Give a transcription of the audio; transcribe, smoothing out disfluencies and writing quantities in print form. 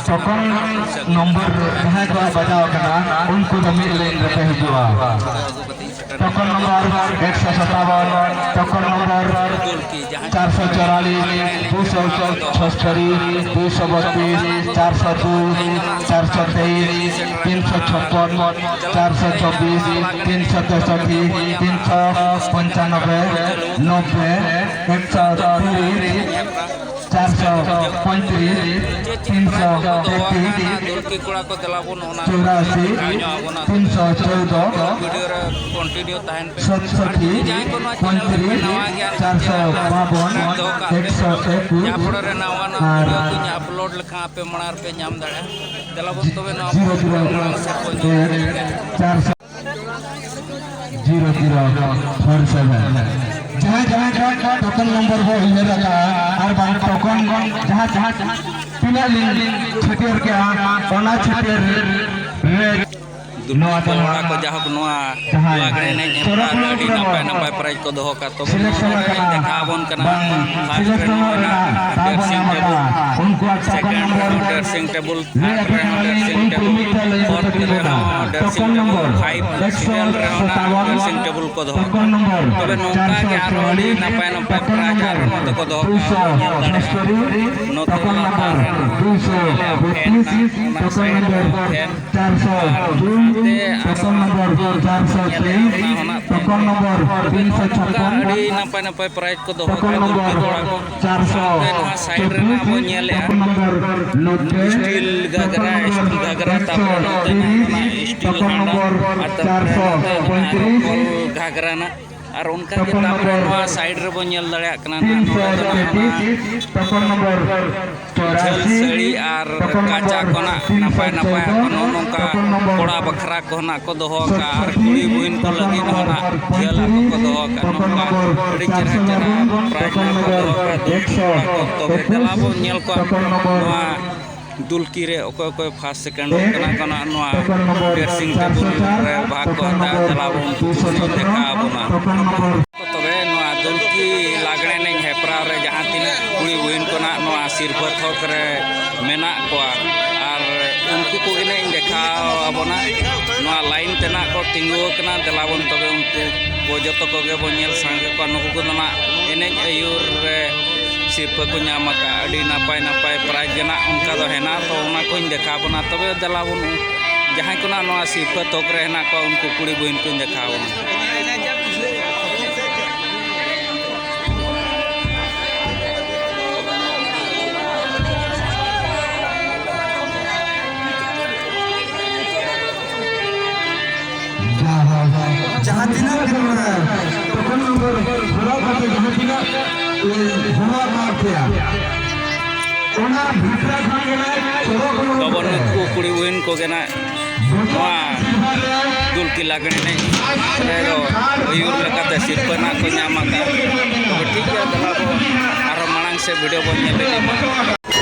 token number जहाँ को बजाओ करना उनको मिल लेते हुआ टोकन नंबर 157 टोकन नंबर 444 276 232 402 423 356 424 363 395 90 130 435 333 चौरासी 314 सतसठी 35 452 121 अपलोड लेखा पे मणार पे नाम दाड़ा दला बस तबे ना 001 जहाँ जहाँ टोकन नंबर हो इधर लगा हर बार टोकन जहाँ जहाँ पिना लिंक छटियर के ओना छटियर दुनिया को जहाक लागड़े ने अड़ी नपाय नपाय प्राइज को दोहो का तो देखाबन कना dressing table dressing table 5 single dressing table को दोहो तबे नौका के आरो अड़ी नपाय नपाय प्राइज आरो नते को दोहो नते टोकन नंबर 423 टोकन नंबर 356 नपाय नपाय प्राइज को दोहो टोकन नंबर 400 साइड रे ना बो नेले नंबर 90 स्टील घाघरा तापर स्टील नंबर 435 घाघरा ना और उनका के तापर साइड रे बो नेल दड़या कना टोकन नंबर 84 सड़ी और काचा कोना नपाय नपाय कोनो नोका कोड़ा बखरा कोना को दोहो का और कुड़ी बुइन को लगी होना खेला को दोहो का नोका बड़ी चरहा चरहा प्राइज को दोहो का तो दलाबो नेल को नोआ दुलकी रे ओको ओको फर्स्ट सेकंड कना नोआ ड्रेसिंग टेबल रे भाग को दलाबो देखा बोना तबे नोआ दुलकी लागड़े ने हेपरा रे जहां तीना कुड़ी बुइन कोना नोआ सिरफर थोक रे मेना कोआ और उनको को इने देखा बोना नोआ लाइन तेना को तिंगु कना दलाबन तबे उनको वो जतो को गे बोनेल संग को नुको को ना एने आयुर रे सिरफर को नामका अड़ी नापाय नापाय प्राइज गना उनका दो हेना तो उना को देखा बोना तबे दलाबन जहां कोना नोआ सिरफर थोक रे हेना को उनको कुड़ी बुइन को देखा बोना जहाँ तीना टोकन नंबर भरा करते जहाँ तीना भरा मारते ओना भितरा खाने तबन को कुड़ी बुइन को गेना नोआ दुलकी लागणे ने रेरो अयुर लेकाते सिरपना को नामका तो ठीक है दलाबो आरो मांग से वीडियो बन नेले